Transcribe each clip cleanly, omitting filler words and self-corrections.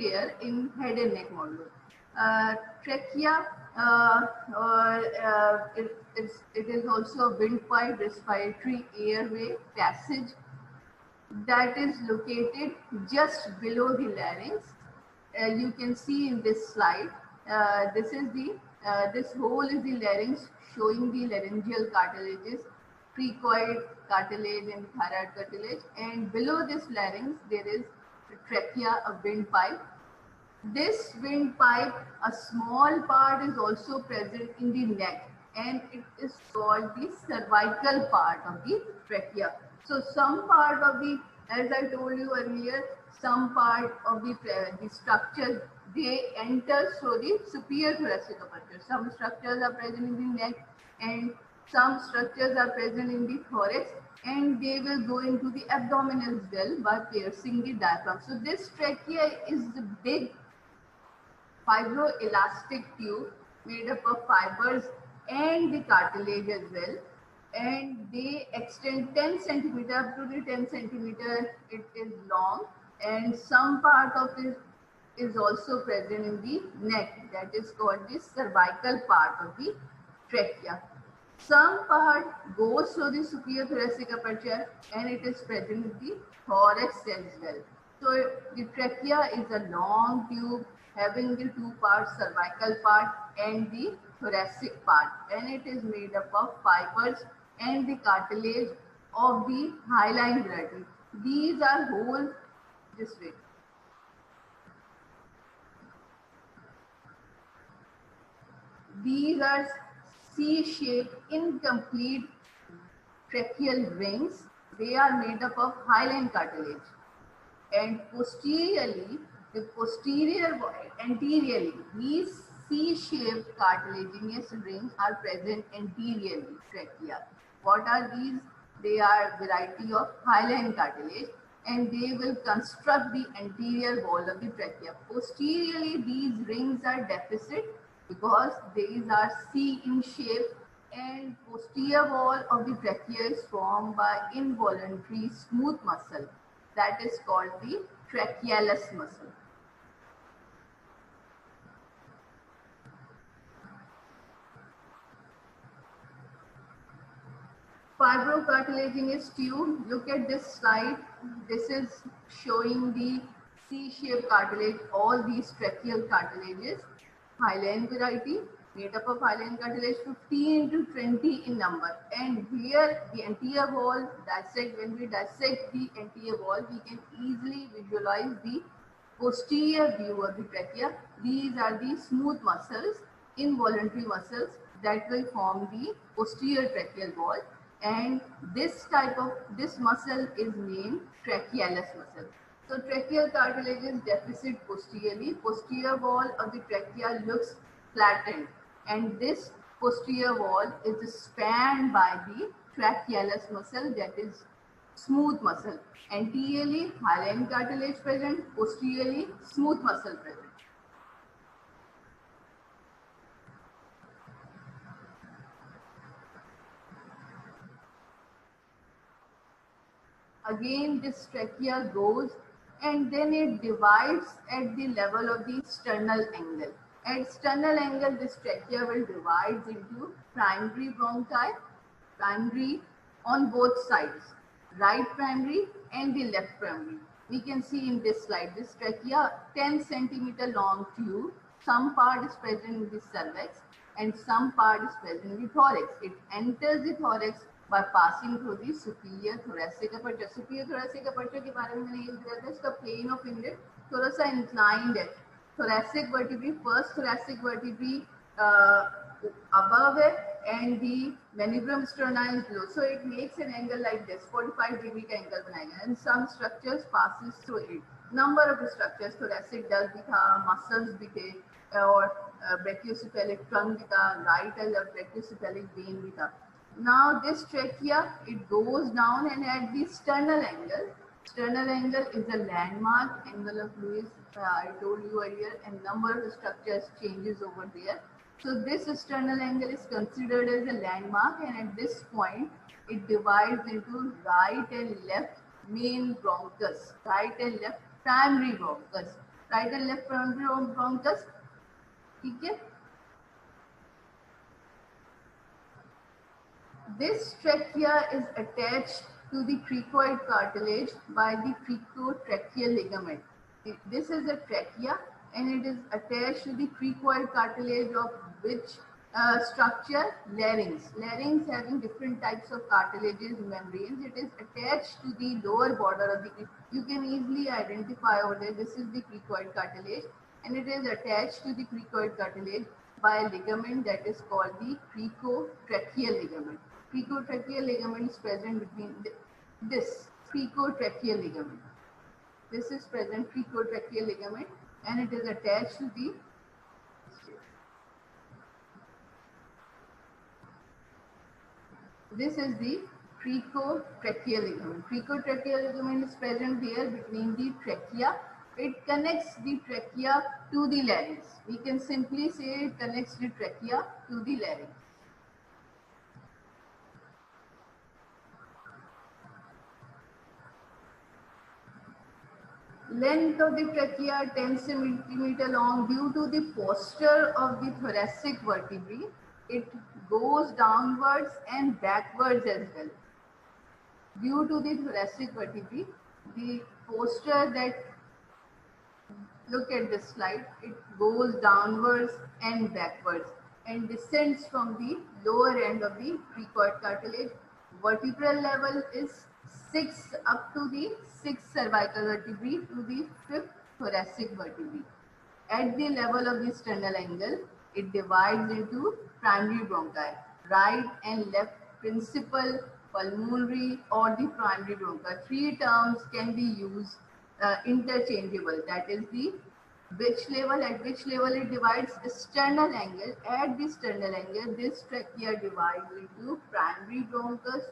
layer in head and neck module. Trachea, it is also a windpipe respiratory airway passage that is located just below the larynx. You can see in this slide, this hole is the larynx, showing the laryngeal cartilages, cricoid cartilage and thyroid cartilage, and below this larynx there is trachea, a windpipe. This windpipe, a small part is also present in the neck, and it is called the cervical part of the trachea. So some part of the, as I told you earlier, some part of the structure, they enter through the superior thoracic aperture. Some structures are present in the neck and some structures are present in the thorax, and they will go into the abdomen as well by piercing the diaphragm. So this trachea is the big fibroelastic tube made up of fibers and the cartilage as well, and they extend 10 centimeter up to the 10 centimeter it is long, and some part of it is also present in the neck, that is called the cervical part of the trachea. Some part goes through the superior thoracic aperture and it is present in the thorax as well. So the trachea is a long tube having the two parts, cervical part and the thoracic part, and it is made up of fibers and the cartilage of the hyaline variety. These are whole this way. These are C-shaped incomplete tracheal rings. They are made up of hyaline cartilage, and posteriorly, anteriorly, these C-shaped cartilaginous rings are present anteriorly trachea. What are these? They are variety of hyaline cartilage, and they will construct the anterior wall of the trachea. Posteriorly, these rings are deficit because these are C in shape, and posterior wall of the trachea is formed by involuntary smooth muscle that is called the trachealis muscle. Fibrocartilaginous tube. Look at this slide. This is showing the C-shaped cartilage, all these tracheal cartilages, hyaline variety, made up of hyaline cartilage, 15 to 20 in number. And here the anterior wall dissect, when we dissect the anterior wall, we can easily visualize the posterior view of the trachea. These are the smooth muscles, involuntary muscles that will form the posterior tracheal wall. And this muscle is named trachealis muscle. So tracheal cartilage is deficit posteriorly. Posterior wall of the trachea looks flattened, and this posterior wall is spanned by the trachealis muscle, that is smooth muscle. Anteriorly hyaline cartilage present, posteriorly smooth muscle present. Again, this trachea goes and then it divides at the level of the sternal angle. At sternal angle, this trachea will divide into primary bronchi, primary on both sides, right primary and the left primary. We can see in this slide, this trachea, 10 centimeter long tube, some part is present in the cervix and some part is present in the thorax. It enters the thorax by passing through the superior thoracic aperture. Superior thoracic aperture के बारे में मैंने ये बताया था, इसका plane of inlet थोड़ा सा inclined है. Thoracic vertebrae, first thoracic vertebrae above it, and the manubrum sterni is below. So it makes an angle like this, 45 degree का angle बनाएगा. And some structures passes through it. Number of structures, thoracic duct भी था, muscles भी थे, और brachiocephalic trunk भी था, right and left brachiocephalic vein भी था. Now this trachea, it goes down and at the sternal angle. Sternal angle is a landmark, angle of Lewis, I told you earlier, and number of structures changes over there. So this sternal angle is considered as a landmark, and at this point it divides into right and left main bronchus, right and left primary bronchus. Right and left primary bronchus, ठीक है। This trachea is attached to the cricoid cartilage by the cricotracheal ligament. This is a trachea and it is attached to the cricoid cartilage of which structure larynx. Larynx having different types of cartilages, membranes. It is attached to the lower border of the, you can easily identify over there, this is the cricoid cartilage and it is attached to the cricoid cartilage by a ligament that is called the cricotracheal ligament. Cricotracheal ligament is present between this cricotracheal ligament. This is present cricotracheal ligament and it is attached to the, this is the cricotracheal ligament. Cricotracheal ligament is present here between the trachea. It connects the trachea to the larynx. We can simply say it connects the trachea to the larynx. Length of the trachea 10 centimeter long. Due to the posture of the thoracic vertebrae, it goes downwards and backwards as well. Due to the thoracic vertebrae, the posture that, look at this slide, it goes downwards and backwards and descends from the lower end of the cricoid cartilage. Vertebral level is 6 up to the 6th cervical vertebrae to the 5th thoracic vertebrae. At the level of the sternal angle, it divides into primary bronchi, right and left principal, pulmonary or the primary bronchi. Three terms can be used interchangeable. That is the which level, at which level it divides sternal angle. At the sternal angle, this trachea divides into primary bronchus,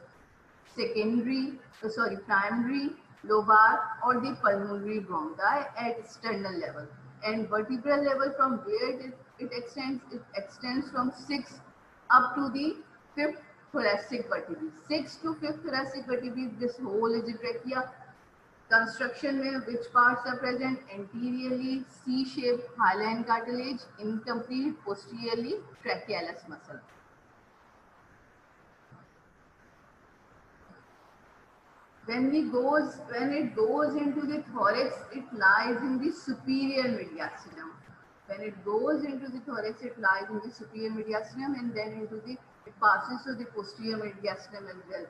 primary, lobar or the pulmonary bronchi at sternal level. And vertebral level from where it extends from 6 up to the 5th thoracic vertebrae. 6 to 5th thoracic vertebrae, this whole is a trachea. Construction में which parts are present? Anteriorly C-shaped hyaline cartilage, incomplete posteriorly trachealis muscle. When it goes into the thorax, it lies in the superior mediastinum. When it goes into the thorax, it lies in the superior mediastinum and then it passes to the posterior mediastinum as well.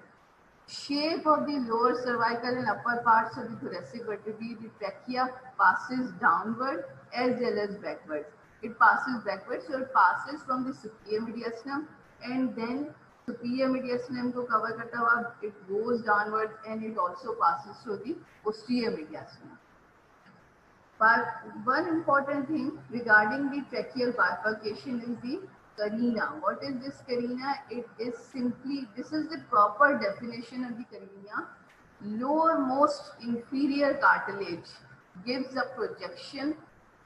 Shape of the lower cervical and upper parts of the thoracic vertebrae, the trachea passes downward as well as backwards. It passes backwards, so it passes from the superior mediastinum and then superior mediastinum को cover करता हुआ it goes downwards and it also passes through the posterior mediastinum. But one important thing regarding the tracheal bifurcation is the carina. What is this carina? It is simply, this is the proper definition of the carina. Lowermost inferior cartilage gives a projection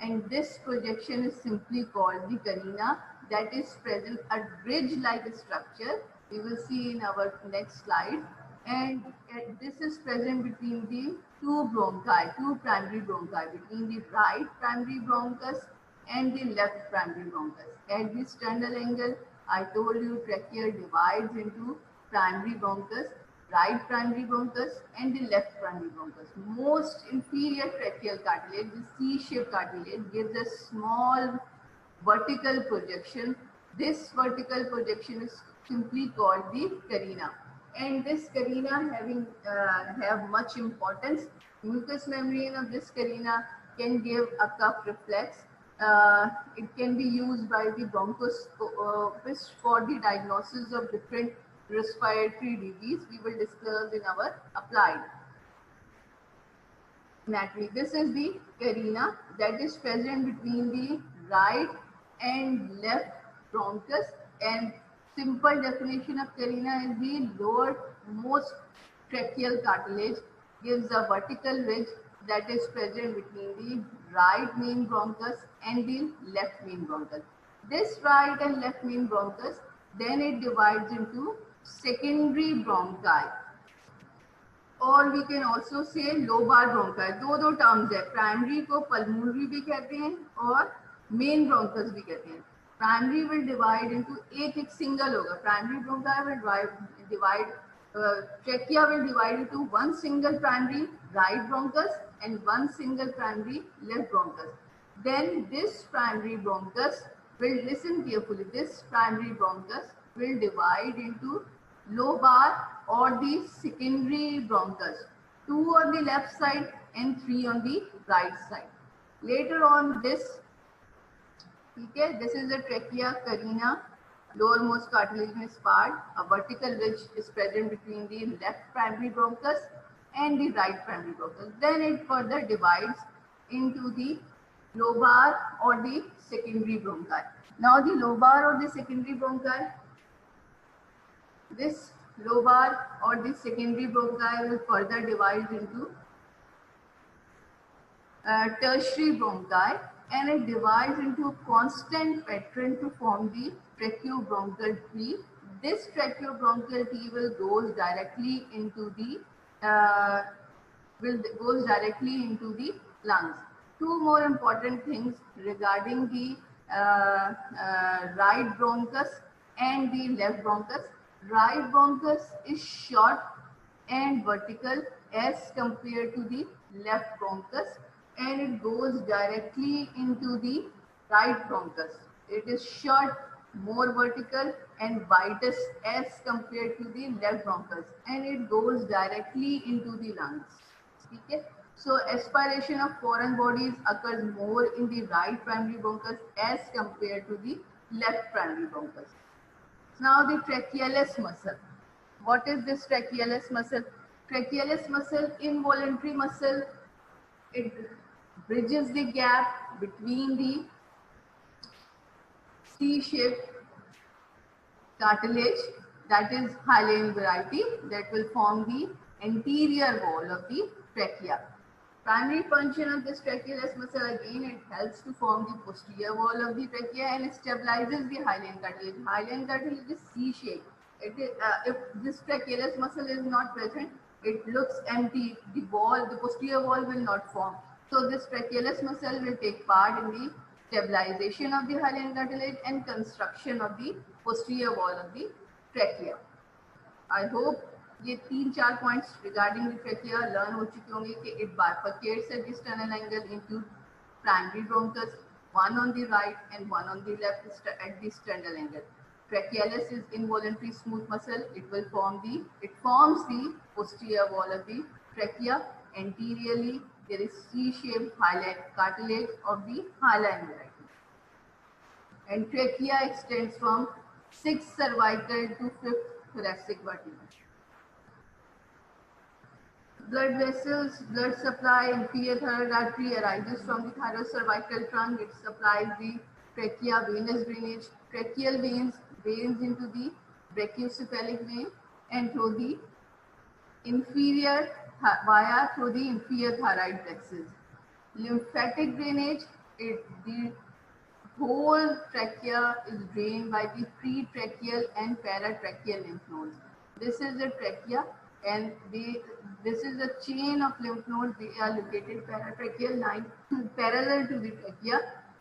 and this projection is simply called the carina. That is present a bridge-like structure. We will see in our next slide. And this is present between the two primary bronchi, between the right primary bronchus and the left primary bronchus. At the sternal angle, I told you trachea divides into primary bronchus, right primary bronchus and the left primary bronchus. Most inferior tracheal cartilage, the C-shaped cartilage, gives a small vertical projection. This vertical projection is simply called the carina. And this carina have much importance. Mucous membrane of this carina can give a cuff reflex. It can be used by the bronchoscopist for the diagnosis of different respiratory disease. We will discuss in our applied anatomy. This is the carina that is present between the right and left bronchus, and simple definition of carina is the lowermost tracheal cartilage gives a vertical ridge that is present between the right main bronchus and the left main bronchus. This right and left main bronchus, then it divides into secondary bronchi. और we can also say lobar bronchi. दो terms है, primary को pulmonary भी कहते हैं और main bronchus भी कहते हैं। प्राइमरी विल डिवाइड इनटू एक सिंगल होगा, primary bronchi will divide trachea will divide into one single primary right bronchus and one single primary left bronchus. Then this primary bronchus will, listen carefully, this primary bronchus will divide into lobar or the secondary bronchus, 2 on the left side and 3 on the right side. Later on this, okay, this is the trachea carina, lowermost cartilaginous part, a vertical ridge is present between the left primary bronchus and the right primary bronchus. Then it further divides into the lobar or the secondary bronchi. Now the lobar or the secondary bronchi, this lobar or the secondary bronchi will further divide into tertiary bronchi, and it divides into a constant pattern to form the tracheobronchial tree. This tracheobronchial tree will goes directly into the lungs. Two more important things regarding the right bronchus and the left bronchus. Right bronchus is short and vertical as compared to the left bronchus, and it goes directly into the right bronchus. It is short, more vertical and widest as compared to the left bronchus, and it goes directly into the lungs. Okay? So aspiration of foreign bodies occurs more in the right primary bronchus as compared to the left primary bronchus. Now the trachealis muscle. What is this trachealis muscle? Trachealis muscle, involuntary muscle. It bridges the gap between the C-shaped cartilage, that is hyaline variety, that will form the anterior wall of the trachea. Primary function of this trachealis muscle, again, it helps to form the posterior wall of the trachea and stabilizes the hyaline cartilage. Hyaline cartilage is C-shaped. If this trachealis muscle is not present, it looks empty. The posterior wall will not form. So this trachealis muscle will take part in the stabilization of the hyaline cartilage and construction of the posterior wall of the trachea. I hope ये 3-4 points regarding the trachea learn हो चुके होंगे कि it bifurcates at the sternal angle into primary bronchus, one on the right and one on the left at the sternal angle. Trachealis is involuntary smooth muscle. It forms the posterior wall of the trachea. Anteriorly, there is C-shaped hyaline cartilage of the hyaline variety. And trachea extends from 6th cervical to 5th thoracic vertebra. Blood vessels, blood supply, inferior thyroid artery arises from the thyrocervical trunk. It supplies the trachea venous drainage. Tracheal veins into the brachiocephalic vein and through the inferior thyroid plexus. Lymphatic drainage, the whole trachea is drained by the pretracheal and paratracheal lymph nodes. This is the trachea, and this is a chain of lymph nodes. They are located paratracheal line parallel to the trachea,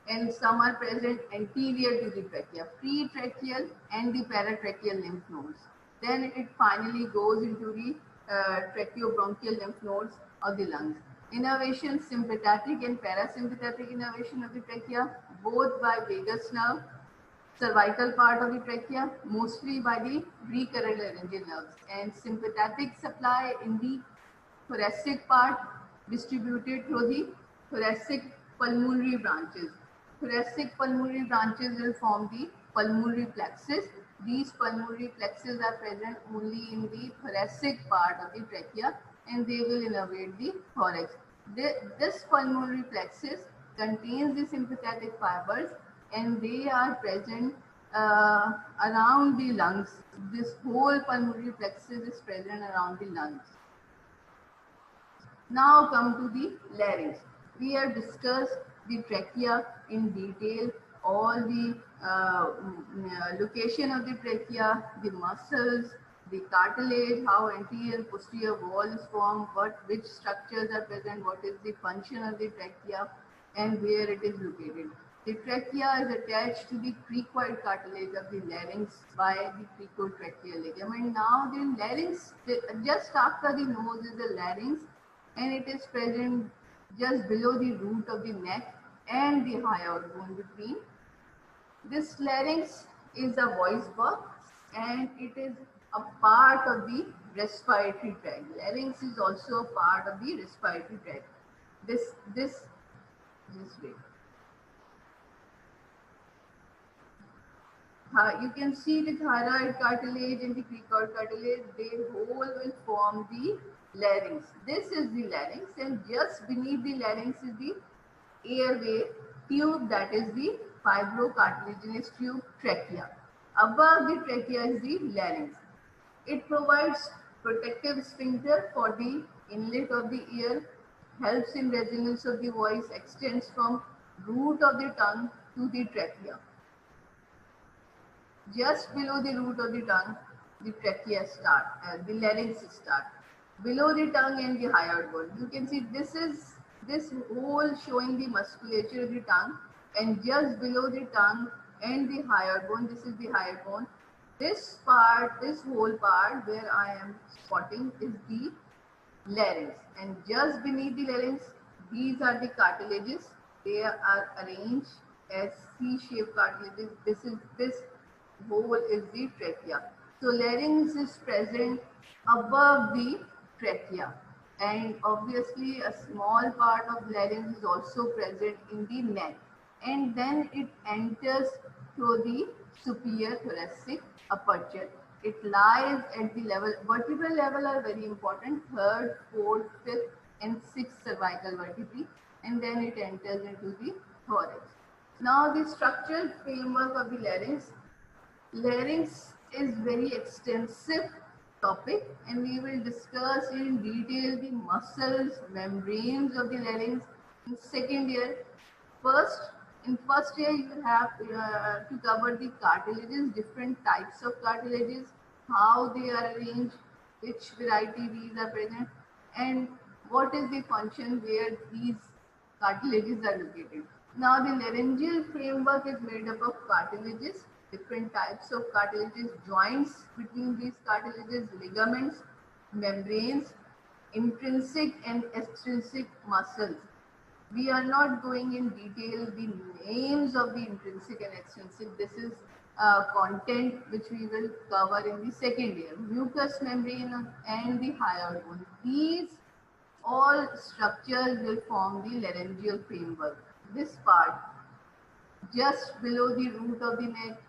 and some are present anterior to the trachea, pretracheal and the paratracheal lymph nodes. Then it finally goes into the tracheobronchial lymph nodes of the lungs. Innervation, sympathetic and parasympathetic innervation of the trachea, both by vagus nerve, cervical part of the trachea, mostly by the recurrent laryngeal nerves, and sympathetic supply in the thoracic part distributed through the thoracic pulmonary branches. Thoracic pulmonary branches will form the pulmonary plexus. These pulmonary plexus are present only in the thoracic part of the trachea, and they will innervate the thorax. This pulmonary plexus contains the sympathetic fibers, and they are present around the lungs. This whole pulmonary plexus is present around the lungs. Now come to the larynx. We have discussed the trachea in detail, all the location of the trachea, the muscles, the cartilage, how anterior and posterior walls form, which structures are present, what is the function of the trachea, and where it is located. The trachea is attached to the cricoid cartilage of the larynx by the cricotracheal ligament. Now the larynx, just after the nose is the larynx, and it is present just below the root of the neck and the hyoid bone between. This larynx is a voice box and it is a part of the respiratory tract. Larynx is also a part of the respiratory tract. This way. You can see the thyroid cartilage and the cricoid cartilage, they whole will form the larynx. This is the larynx, and just beneath the larynx is the airway tube, that is the fibrocartilaginous tube, trachea. Above the trachea is the larynx. It provides protective sphincter for the inlet of the ear, helps in resonance of the voice, extends from root of the tongue to the trachea. Just below the root of the tongue, the trachea start, the larynx start. Below the tongue and the hyoid bone, you can see this hole showing the musculature of the tongue, and just below the tongue and the hyoid bone, this is the hyoid bone. This part, this whole part where I am spotting is the larynx, and just beneath the larynx, these are the cartilages. They are arranged as C-shaped cartilages. This whole is the trachea. So larynx is present above the trachea, and obviously a small part of larynx is also present in the neck, and then it enters through the superior thoracic aperture. It lies at the level, vertebral level are very important, third, fourth, fifth and sixth cervical vertebrae, and then it enters into the thorax. Now the structural framework of the larynx. Larynx is very extensive topic, and we will discuss in detail the muscles, membranes of the larynx in second year. In first year you have to cover the cartilages, different types of cartilages, how they are arranged, which variety these are present, and what is the function where these cartilages are located. Now the laryngeal framework is made up of cartilages, different types of cartilages, joints between these cartilages, ligaments, membranes, intrinsic and extrinsic muscles. We are not going in detail the names of the intrinsic and extrinsic. This is content which we will cover in the second year. Mucous membrane and the hyoid bone. These all structures will form the laryngeal framework. This part, just below the root of the neck,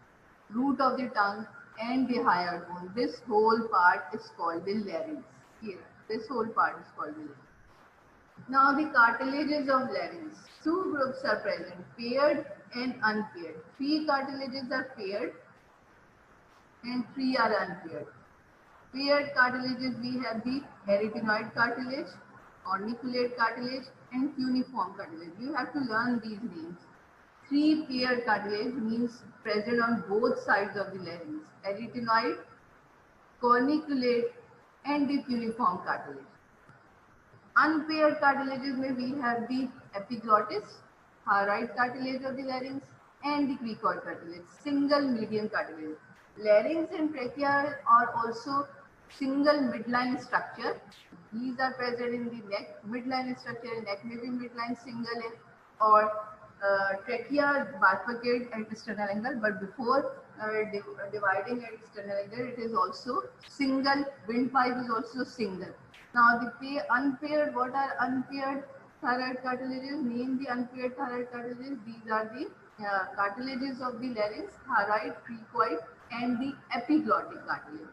root of the tongue and the hyoid bone, this whole part is called the larynx. Here, this whole part is called the larynx. Now the cartilages of larynx. Two groups are present, paired and unpaired. 3 cartilages are paired and 3 are unpaired. Paired cartilages, we have the arytenoid cartilage, corniculate cartilage and cuneiform cartilage. You have to learn these names. 3 paired cartilage means present on both sides of the larynx, arytenoid, corniculate and the cuneiform cartilage. Unpaired cartilages may we have the epiglottis, thyroid cartilage of the larynx and the cricoid cartilage, single median cartilage. Larynx and trachea are also single midline structure. These are present in the neck, midline structure in neck may be midline single or trachea bifurcate at external angle, but before dividing at external angle, it is also single. Windpipe is also single. Now the unpaired, what are unpaired thyroid cartilages? Name the unpaired thyroid cartilages. These are the cartilages of the larynx, thyroid, cricoid and the epiglottic cartilage.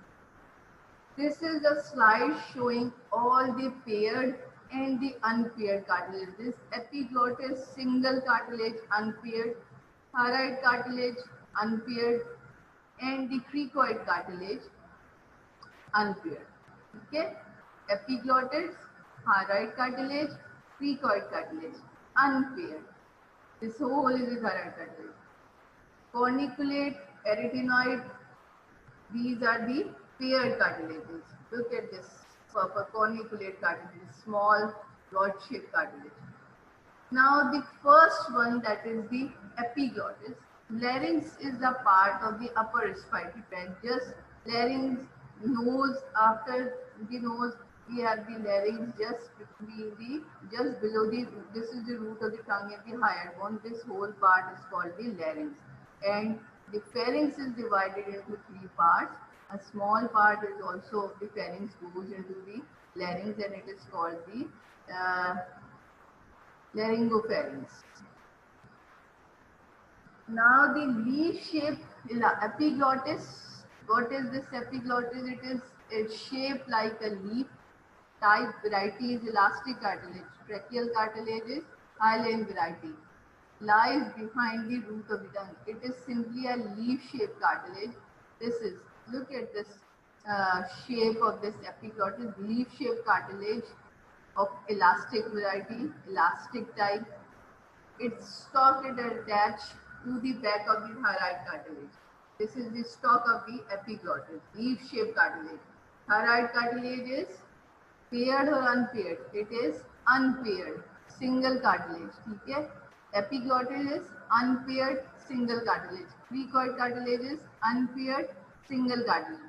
This is a slide showing all the paired and the unpaired cartilage. This epiglottis, single cartilage, unpaired, thyroid cartilage, unpaired and the cricoid cartilage, unpaired. Okay. Epiglottis, thyroid cartilage, cricoid cartilage, unpaired. This whole is the thyroid cartilage. Corniculate, arytenoid, these are the paired cartilages. Look at this corniculate cartilage, small rod-shaped cartilage. Now the first one, that is the epiglottis. Larynx is the part of the upper respiratory tract. Just larynx, nose, after the nose we have the larynx just between the, just below the, this is the root of the tongue and the hyoid bone. This whole part is called the larynx. And the pharynx is divided into three parts. A small part is also the pharynx goes into the larynx and it is called the laryngopharynx. Now the leaf-shaped epiglottis. What is this epiglottis? It's shaped like a leaf. Type variety is elastic cartilage. Tracheal cartilage is hyaline variety. Lies behind the root of the tongue. It is simply a leaf-shaped cartilage. This is, look at this shape of this epiglottis, leaf-shaped cartilage of elastic variety, elastic type. Its stalk is attached to the back of the thyroid cartilage. This is the stalk of the epiglottis, leaf-shaped cartilage. Thyroid cartilage is paired or unpaired? It is unpaired, single cartilage. Okay? Epiglottis is unpaired, single cartilage. Cricoid cartilage is unpaired, single cartilage.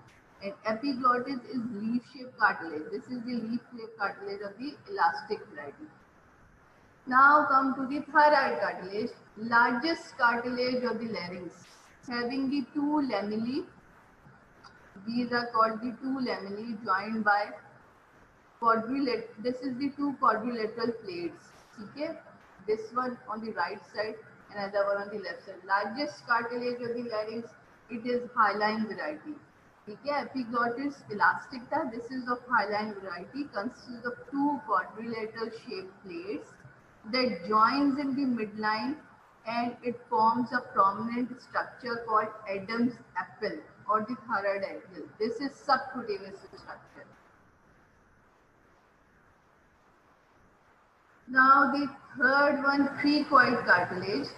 And epiglottis is leaf-shaped cartilage. This is the leaf-shaped cartilage of the elastic variety. Now come to the thyroid cartilage, largest cartilage of the larynx, having the two lamellae. These are called the two lamellae joined by quadrilateral. This is the two quadrilateral plates. Okay, this one on the right side and another one on the left side. Largest cartilage of the larynx. It is hyaline variety. Okay, epiglottis elastica. This is of hyaline variety. Consists of two quadrilateral shaped plates that joins in the midline and it forms a prominent structure called Adam's apple or the thyroid apple. This is subcutaneous structure. Now the third one, cricoid cartilage.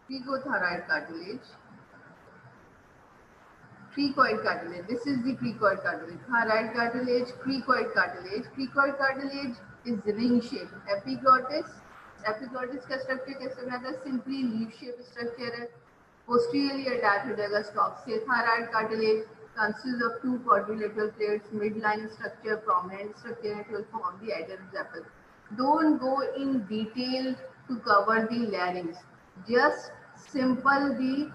Cricothyroid cartilage. Cricoid cartilage. This is the cricoid cartilage. Thyroid cartilage, cricoid cartilage. Cricoid cartilage is ring shaped. Epiglottis का structure कैसे बना था? Simply leaf shaped structure है. Posteriorly attached हो जाएगा stalk से. Thyroid cartilage consists of two quadrilateral plates, midline structure, prominent structure, and it will form the Adam's apple. Don't go in detail to cover the larynx. Just simple the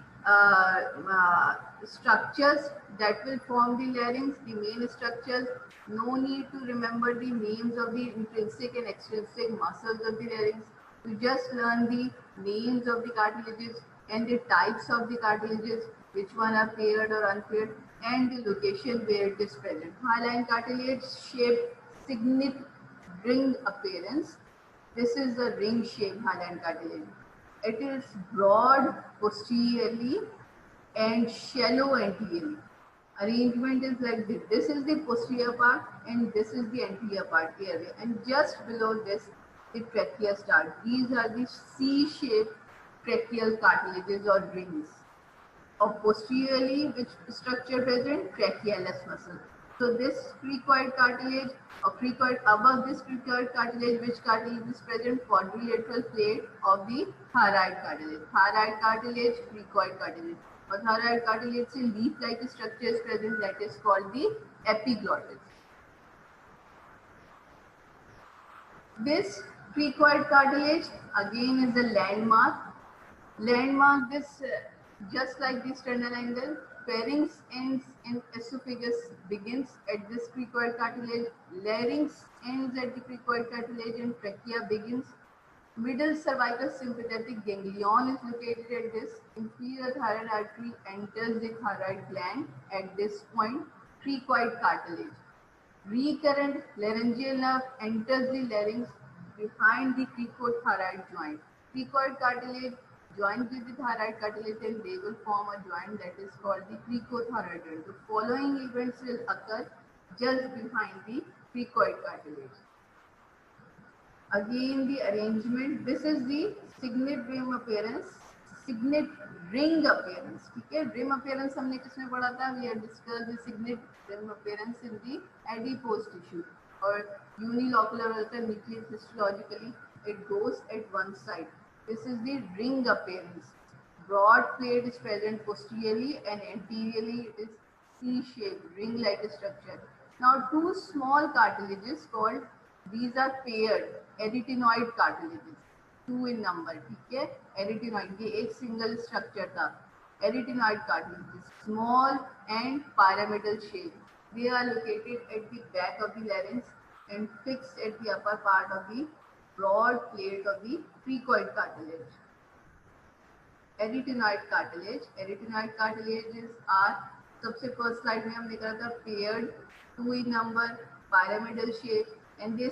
structures that will form the larynx, the main structures. No need to remember the names of the intrinsic and extrinsic muscles of the larynx. You just learn the names of the cartilages and the types of the cartilages, which one are paired or unpaired, and the location where it is present. Hyaline cartilage shaped signet ring appearance. This is the ring shaped hyaline cartilage. It is broad posteriorly and shallow anteriorly. Arrangement is like this. This is the posterior part and this is the anterior part area. And just below this, the trachea starts. These are the C-shaped tracheal cartilages or rings. Of posteriorly, which structure present? Trachealis muscle. So this cricoid cartilage or cricoid, above this cricoid cartilage, which cartilage is present? Quadrilateral plate of the thyroid cartilage. Thyroid cartilage, cricoid cartilage. Or thyroid cartilage से leaf-like structure is present, that is called the epiglottis. This cricoid cartilage again is a landmark. Landmark this just like the sternal angle. Pharynx ends in esophagus begins at this cricoid cartilage. Larynx ends at the cricoid cartilage and trachea begins. Middle cervical sympathetic ganglion is located at this. Inferior thyroid artery enters the thyroid gland at this point. Cricoid cartilage. Recurrent laryngeal nerve enters the larynx behind the cricothyroid joint. Cricoid cartilage joins with the thyroid cartilage and they will form a joint that is called the cricothyroid joint. The following events will occur just behind the cricoid cartilage. Again the arrangement, this is the signet rim appearance, signet ring appearance. ठीक है, rim appearance हमने किसमें पढ़ा था? We have discussed the signet rim appearance in the adipose tissue or unilocular nucleus histologically. It goes at one side. This is the ring appearance. Broad plate is present posteriorly and anteriorly it is C-shaped, ring-like structure. Now two small cartilages called, these are paired arytenoid cartilages, 2 in number. ठीक है, एरिटिनॉइड ये एक single structure था. एरिटिनॉइड cartilages small and pyramidal shape. They are located at the back of the larynx and fixed at the upper part of the broad plate of the cricoid cartilage. Arytenoid cartilage. Arytenoid cartilages are, सबसे first slide में हम देख रहा था, paired, 2 in number, pyramidal shape, and they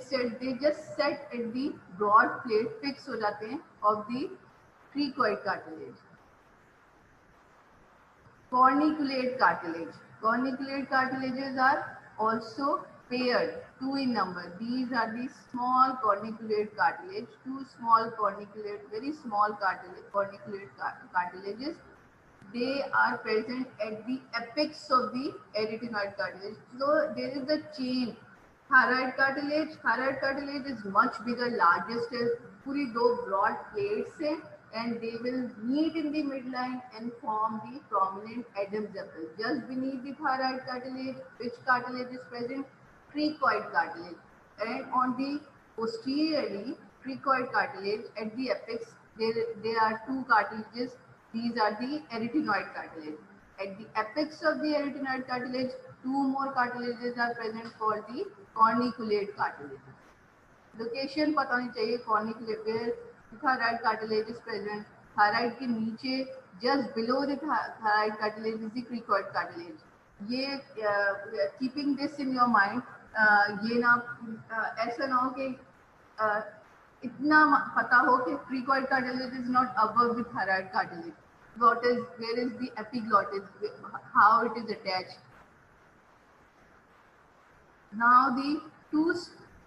just set at the broad plate, fix हो जाते हैं of the cricoid cartilage. Corniculate cartilage. Corniculate cartilages are also paired, 2 in number. These are the small corniculate cartilage, two small corniculate, very small corniculate cartilages. They are present at the apex of the arytenoid cartilage. So there is a chain. Thyroid cartilage is much bigger, largest है, पूरी दो broad plates हैं, and they will meet in the midline and form the prominent Adam's apple. Just beneath the thyroid cartilage, which cartilage is present? Cricoid cartilage. And on the posteriorly, cricoid cartilage at the apex, there are two cartilages. These are the arytenoid cartilage. At the apex of the arytenoid cartilage, two more cartilages are present called the corniculate cartilages. Location पता होनी चाहिए. Corniculate, where thyroid cartilage is present. Thyroid के नीचे, just below the thyroid cartilage is the cricoid cartilage. ये keeping this in your mind, ये ना ऐसा ना हो कि इतना पता हो कि cricoid cartilage is not above the thyroid cartilage. Where is the epiglottis? How it is attached? Now the two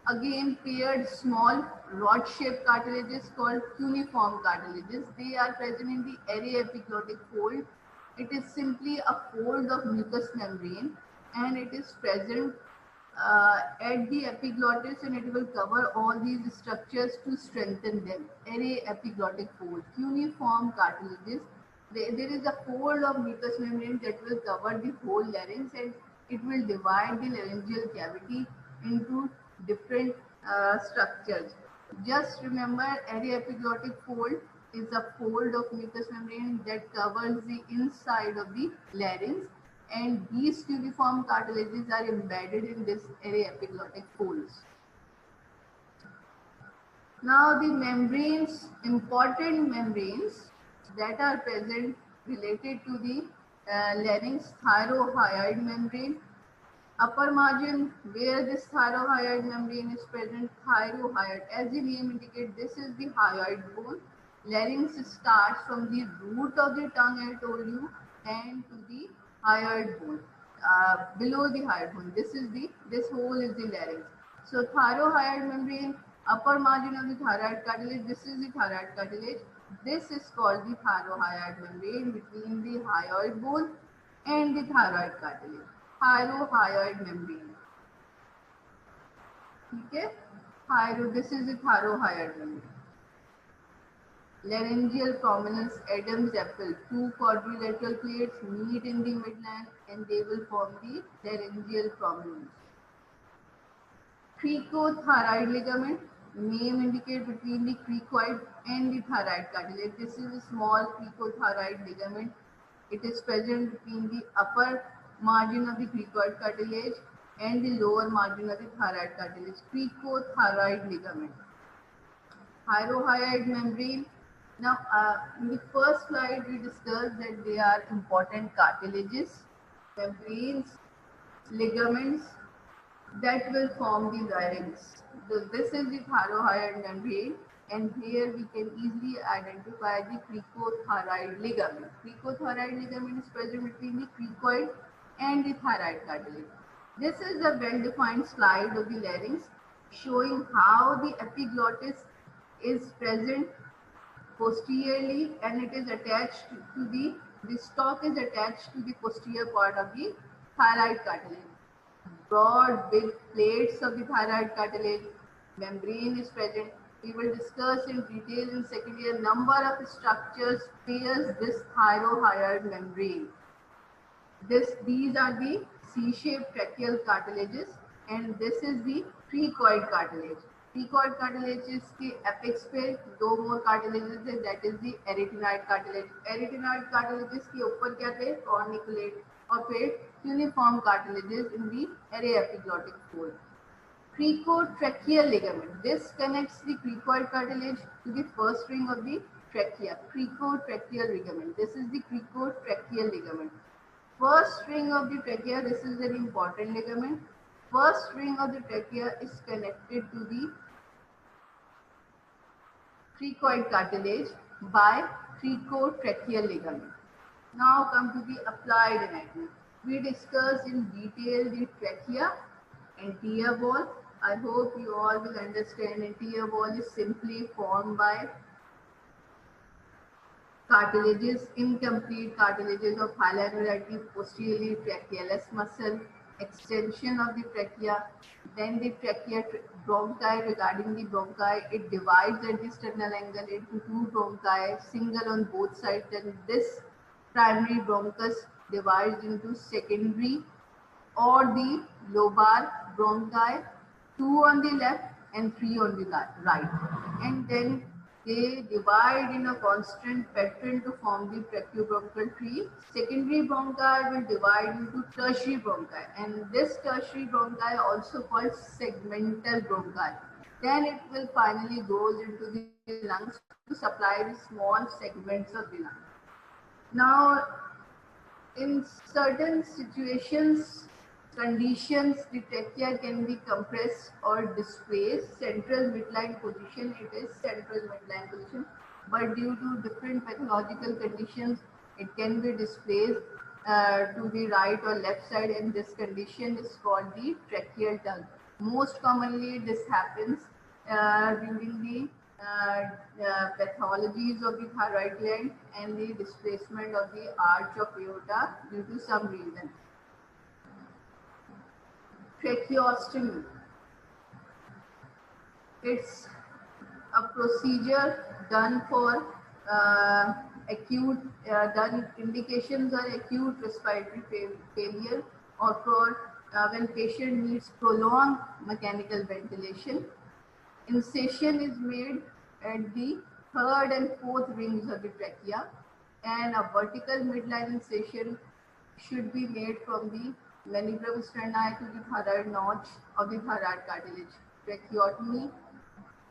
again paired small rod-shaped cartilages called cuneiform cartilages. They are present in the aryepiglottic fold. It is simply a fold of mucous membrane, and it is present at the epiglottis, and it will cover all these structures to strengthen them. Aryepiglottic fold, cuneiform cartilages. There is a fold of mucous membrane that will cover the whole larynx, and it will divide the laryngeal cavity into different structures. Just remember, aryepiglottic fold is a fold of mucous membrane that covers the inside of the larynx, and these cuneiform cartilages are embedded in this aryepiglottic folds. Now the membranes, important membranes that are present related to the larynx: thyrohyoid membrane. Upper margin, where this thyrohyoid membrane is present, thyrohyoid, as the name indicates, this is the hyoid bone. Larynx starts from the root of the tongue, I told you, and to the hyoid bone, below the hyoid bone. This whole is the larynx. So thyrohyoid membrane, upper margin of the thyroid cartilage, this is the thyroid cartilage. This is called the thyrohyoid membrane between the hyoid bone and the thyroid cartilage. Thyrohyoid membrane. Okay? This is the thyrohyoid membrane. Laryngeal prominence, Adam's apple. Two quadrilateral plates meet in the midline and they will form the laryngeal prominence. Cricothyroid ligament, name indicate between the cricoid and the thyroid cartilage. This is a small cricothyroid ligament. It is present between the upper margin of the cricoid cartilage and the lower margin of the thyroid cartilage. Cricothyroid ligament. Thyrohyoid membrane. Now, in the first slide, we discussed that they are important cartilages, membranes, ligaments that will form the larynx. So this is the thyrohyoid membrane, and here we can easily identify the cricothyroid ligament. Cricothyroid ligament is present between the cricoid and the thyroid cartilage. This is a well-defined slide of the larynx showing how the epiglottis is present posteriorly and it is attached to the stalk is attached to the posterior part of the thyroid cartilage. Broad, big plates of the thyroid cartilage, membrane is present. We will discuss in detail in second year number of structures pierce this thyrohyoid membrane. These are the C-shaped tracheal cartilages and this is the cricoid cartilage. Cricoid cartilages के apex पे दो more cartilages है, that is the arytenoid cartilage. Arytenoid cartilages के ऊपर क्या थे? Corniculate और फिर uniform cartilages in the array epiglottic fold. Cricotracheal ligament. This connects the cricoid cartilage to the first ring of the trachea. Cricotracheal ligament. This is the cricotracheal ligament. First ring of the trachea, this is very important ligament. First ring of the trachea is connected to the cricoid cartilage by cricotracheal ligament. Now come to the applied anatomy. We discussed in detail the trachea and tear wall. I hope you all will understand and tear wall is simply formed by cartilages, incomplete cartilages of hilarity posteriorly trachealis muscle, extension of the trachea, then the trachea bronchi. Regarding the bronchi, it divides at the sternal angle into two bronchi, single on both sides, and this primary bronchus divides into secondary or the lobar bronchi, two on the left and three on the right, and then they divide in a constant pattern to form the tracheobronchial tree. Secondary bronchi will divide into tertiary bronchi, and this tertiary bronchi also called segmental bronchi. Then it will finally goes into the lungs to supply the small segments of the lung. Now, in certain situations, conditions, the trachea can be compressed or displaced. Central midline position, it is central midline position, but due to different pathological conditions, it can be displaced to the right or left side, and this condition is called the tracheal tongue. Most commonly, this happens during the pathologies of the thyroid gland and the displacement of the arch of aorta due to some reason. Tracheostomy. It's a procedure done for acute, indications are acute respiratory failure or for when patient needs prolonged mechanical ventilation. Incision is made at the third and fourth rings of the trachea, and a vertical midline incision should be made from the mandibular sterni to the thyroid notch of the thyroid cartilage. Tracheotomy.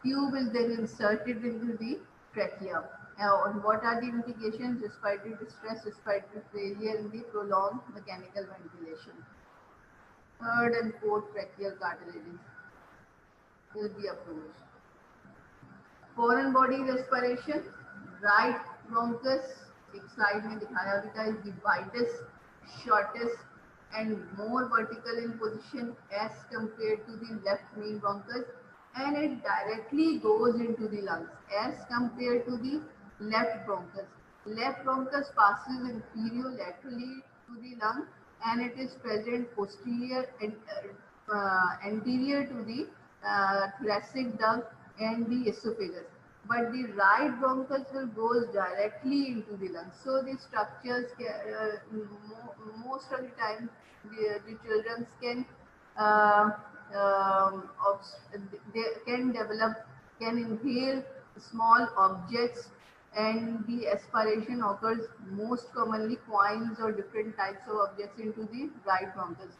Tube is then inserted into the trachea. And what are the indications? Respiratory distress, respiratory failure, and the prolonged mechanical ventilation. Third and fourth tracheal cartilages will be approached. Foreign body respiration. Right bronchus, एक slide में दिखाया हुआ is the widest, shortest, and more vertical in position as compared to the left main bronchus, and it directly goes into the lungs as compared to the left bronchus. Left bronchus passes inferior laterally to the lung and it is present posterior and anterior to the thoracic duct and the esophagus. But the right bronchus will goes directly into the lungs. So the structures, most of the time, the children can they can inhale small objects, and the aspiration occurs most commonly coins or different types of objects into the right bronchus.